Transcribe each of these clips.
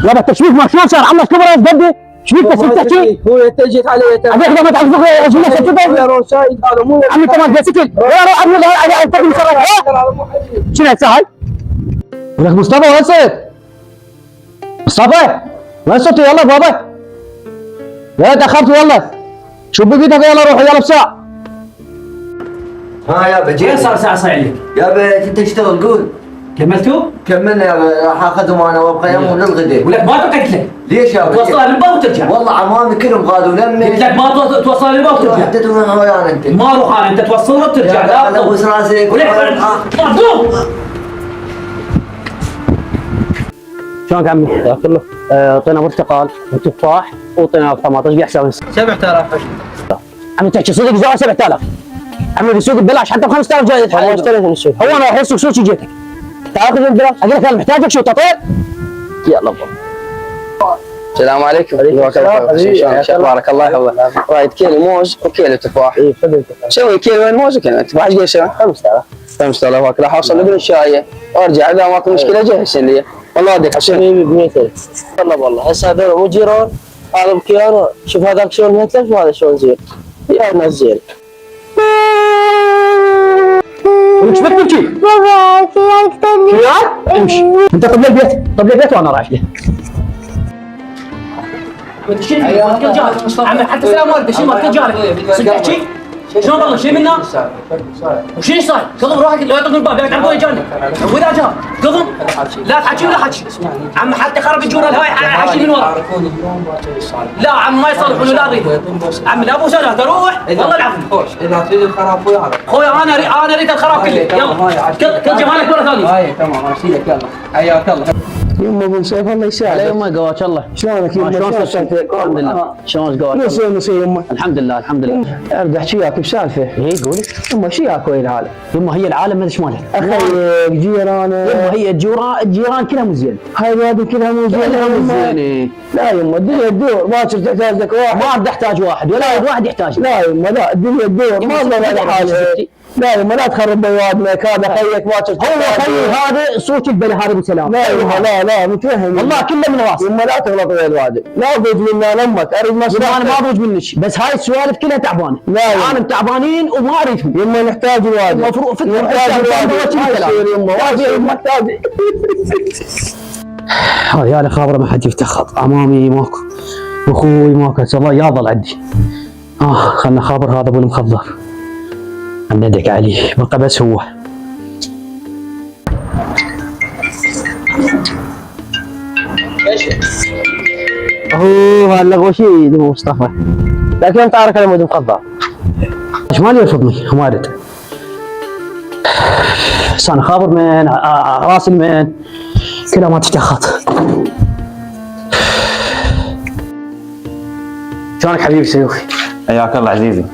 يابا التشبيك ما شلون صار عمك كبر قدي شبيك بس انت تحكي هو انت جيت علي ابيك ما تعرف شنو سكتك يا روشايد هذا مو عمي انت ما تسكت يا روح عمي انت مصرح شنو هاي ولك مصطفى وين صرت؟ مصطفى وين صرت يلا بابا يلا تاخرت والله شو بقيتك يلا روح يلا بساعة ها يابا وين صار ساعة صاير؟ يابا انت تشتغل قول كملتوا؟ كملنا يابا راح اخذهم انا وابقى يوم للغداء ولك ما قلت لك ليش يابا؟ توصلها للباب وترجع والله عمامي كلهم غادوا لمي قلت لك ما توصلها للباب وترجع حتى وين ويانا انت ما روح انا انت توصلها وترجع لا انا ابوس راسك ولك مردوم شلونك عمي؟ ياك الله اعطينا برتقال وتفاح واعطينا طماطم ايش حساب 7000 عمي تحكي صدق زوال 7000 عمي بالسوق ببلاش حتى ب 5000 جاي انا اشتريت من السوق هو انا رايح السوق شو جيتك؟ تعال خذ البلاش اقول لك انا محتاجك شو تطير؟ يلا بابا السلام عليكم. بارك الله يحفظك. وايد كيلو موز وكيلو تفاح. اي خذ تفاح. سوي كيلو موز وكيلو تفاح ايش قيسه؟ 5000. 5000 راح اوصل لابن الشايه وارجع اذا ماكو مشكله جهز لي. والله ودك حبيبي ب 200,000. والله هسه هذول مو جيران هذا بكيانه شوف هذاك شلون 100,000 وهذا شلون زين. يا ناس زين. ولك شو بتبكي؟ بابا في اكثر امشي انت طب البيت طب البيت وانا رايح له عمي حتى سلام والدك شو مالك جارك صدق تحكي؟ شلون والله شيء منا؟ وشو صاير؟ قضم روحك لو يطق الباب يعرف عبوي جاني واذا جاء قضم لا تحكي ولا حكي عم حتى خرب الجوره الهواي حكي من ورا لا عم ما يصلحون لا اريد عم لا ابو سنه تروح والله العظيم اذا تريد الخراب وياك. خويا انا اريد الخراب كله يلا كل جمالك مره ثانيه هاي تمام اشيلك يلا حياك الله. يما ابو سيف الله يساعدك يما قواك الله شلونك يما شلون صرت الحمد لله شلون قواك نسي يما الحمد لله الحمد لله ارد احكي وياك بسالفه اي قولي يما شو وياك ويا العالم يما هي العالم ما ادري شمالها اخيك جيران يما هي الجيران كلها مو زين هاي الوادي كلها مو كلها مو زينه زينه لا يما الدنيا تدور باكر تحتاج لك واحد ما بدي احتاج واحد ولا واحد يحتاج لا يما لا الدنيا تدور ما ظل على حالك لا يما لا تخرب بوادمك هذا خيك باكر هو خيي هذا صوت البلا هذا ابو سلام لا يما لا متفهم والله كله من راسي يما لا تغلط ويا الوادم لا ضوج منا لامك اريد ما انا ما اضوج منك بس هاي السوالف كلها تعبانه لا العالم تعبانين وما اريدهم يما نحتاج الوادم المفروض فكر نحتاج الوادم يما محتاج هذه انا خابره ما حد يفتح خط امامي ماكو واخوي ماكو الله ياضل عندي خلنا خابر هذا ابو المخضر ندك عليه بقى بس هو هو هاللغوشي ابو مصطفى لكن انت عارف انا مود مخضر ايش مالي يرفضني ما اريد بس انا خابر من راسي من كلها ما تفتح خط شلونك حبيبي سيوفي؟ حياك الله عزيزي.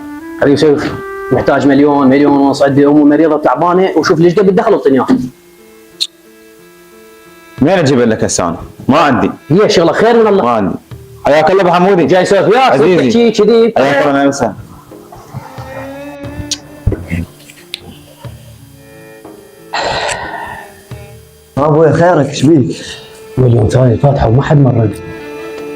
حبيبي سيوفي محتاج مليون ونص عندي امي مريضه تعبانه وشوف ليش قد الدخل اعطيني اياه. منين اجيب لك هسه انا؟ ما عندي. هي شغله خير من الله. ما عندي. حياك الله ابو حمودي. جاي اسولف وياك عزيزي. تحكي كذي. حياك الله نفسه. ابوي خيرك ايش بيك؟ مليون ثاني فاتحه وما حد مرني.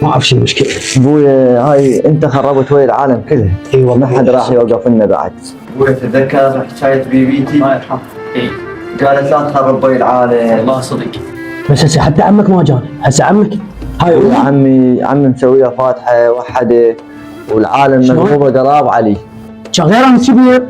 ما اعرف شو المشكله. ابوي هاي انت خربت ويا العالم كله. اي والله ما حد راح يوقف لنا بعد. ابوي تتذكر حكايه بيبيتي؟ الله يرحمه. اي قالت لا تخرب ويا العالم. والله صدق. بس هسه حتى عمك ما جاني، هسه عمك هاي يا عمي مسوي له فاتحه وحده والعالم مقلوبه قراب علي. كان غير انا كبير